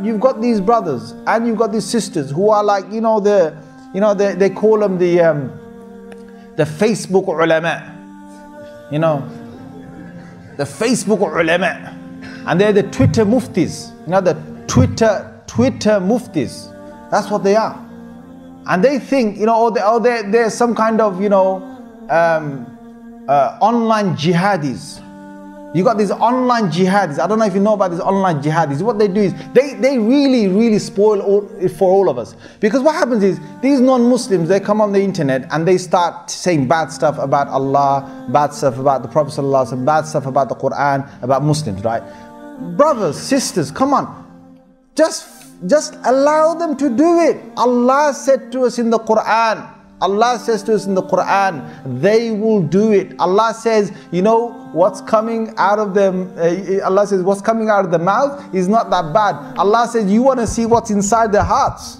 you've got these brothers and you've got these sisters who are like, they call them the Facebook ulama. The Facebook ulama. And they're the Twitter muftis. The Twitter muftis. That's what they are. And they think, they're some kind of, online jihadis. You got these online jihadis. I don't know if you know about these online jihadis. What they do is, they really spoil it for all of us. Because what happens is, these non-Muslims, they come on the internet and they start saying bad stuff about Allah, bad stuff about the Prophet ﷺ, bad stuff about the Quran, about Muslims, right? Brothers, sisters, come on. Just allow them to do it. Allah said to us in the Quran, Allah says to us in the Quran, they will do it. Allah says, what's coming out of them, Allah says, what's coming out of the mouth is not that bad. Allah says, you want to see what's inside their hearts.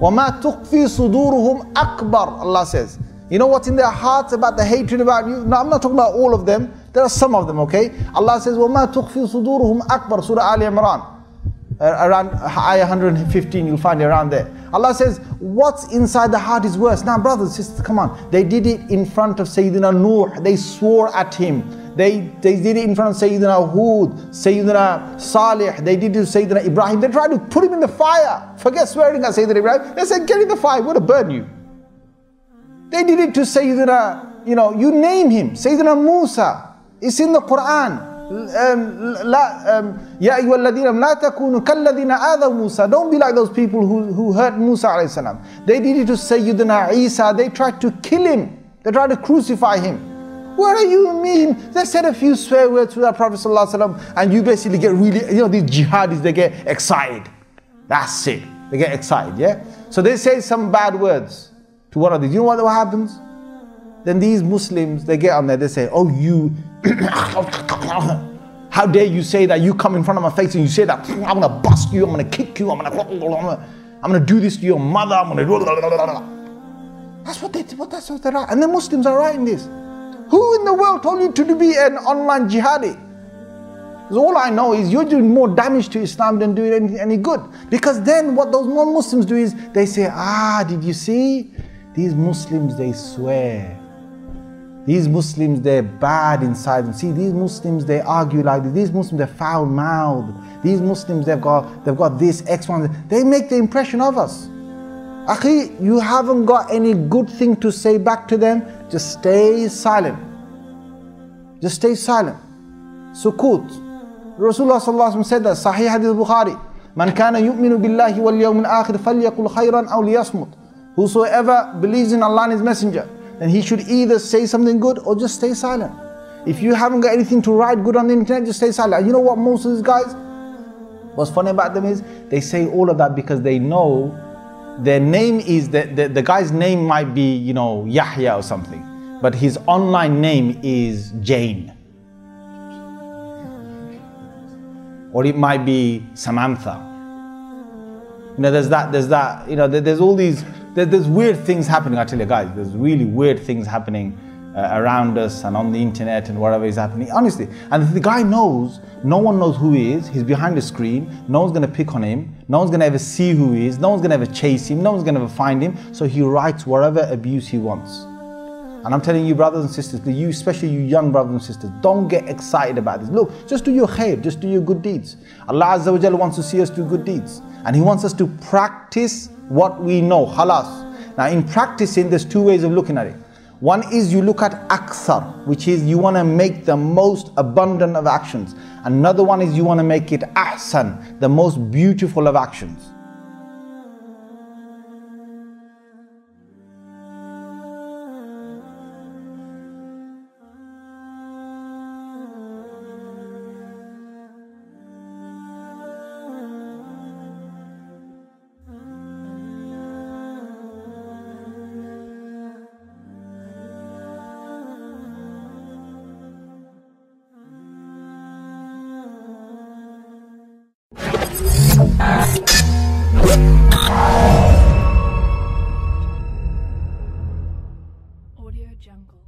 وَمَا تُخْفِي صُدُورُهُمْ أَكْبَرُ. Allah says, you know what's in their hearts about the hatred about you? No, I'm not talking about all of them. There are some of them, okay? Allah says, وَمَا تُخْفِي صُدُورُهُمْ أَكْبَرُ. Surah Ali Imran. Around ayah 115, you'll find it around there. Allah says, what's inside the heart is worse. Now, brothers and sisters, come on. They did it in front of Sayyidina Nuh. They swore at him. They did it in front of Sayyidina Hud, Sayyidina Salih. They did it to Sayyidina Ibrahim. They tried to put him in the fire. Forget swearing at Sayyidina Ibrahim. They said, get in the fire, we're going to burn you. They did it to Sayyidina, you name him, Sayyidina Musa. It's in the Quran. Ya ayyuhalladhina la takunu kalladhina adhaw Musa. Don't be like those people who hurt Musa alayhi salam. They did it to Sayyidina Isa. They tried to kill him. They tried to crucify him. What do you mean? They said a few swear words to the Prophet sallallahu alaihi wasallam, and you basically get really, these jihadis, they get excited. That's it. They get excited, yeah? So they say some bad words to one of these. You know what happens? Then these Muslims, they get on there, they say, oh, you, how dare you say that? You come in front of my face and you say that, I'm going to bust you, I'm going to kick you, I'm going to do this to your mother, I'm going to... That's what they write. And the Muslims are writing this. Who in the world told you to be an online jihadi? Because all I know is you're doing more damage to Islam than doing any good. Because then what those non-Muslims do is, they say, did you see? These Muslims, they swear. These Muslims, they're bad inside them. See, these Muslims, they argue like this. These Muslims, they're foul-mouthed. These Muslims, they've got this X, Y, they make the impression of us. Akhi, you haven't got any good thing to say back to them. Just stay silent. Just stay silent. Sukut. Rasulullah sallallahu alaihi wasallam said that, Sahih Hadith Bukhari. Man kana yu'minu billahi wal yawmil akhir falyaqul khayran aw liyasmut. Whosoever believes in Allah and His Messenger, then he should either say something good or just stay silent. If you haven't got anything to write good on the internet, just stay silent. You know what most of these guys, what's funny about them is, they say all of that because they know their name is, the guy's name might be, Yahya or something, but his online name is Jane. Or it might be Samantha. There's all these, there's weird things happening, I tell you guys. There's really weird things happening around us and on the internet and whatever is happening, honestly. And the guy knows, no one knows who he is. He's behind the screen. No one's going to pick on him. No one's going to ever see who he is. No one's going to ever chase him. No one's going to ever find him. So he writes whatever abuse he wants. And I'm telling you, brothers and sisters, especially you young brothers and sisters, don't get excited about this. Look, just do your khair, just do your good deeds. Allah Azza wa Jalla wants to see us do good deeds. And He wants us to practice what we know, khalas. Now in practicing, there's two ways of looking at it. One is you look at akthar, which is you want to make the most abundant of actions. Another one is you want to make it ahsan, the most beautiful of actions. Audio Jungle.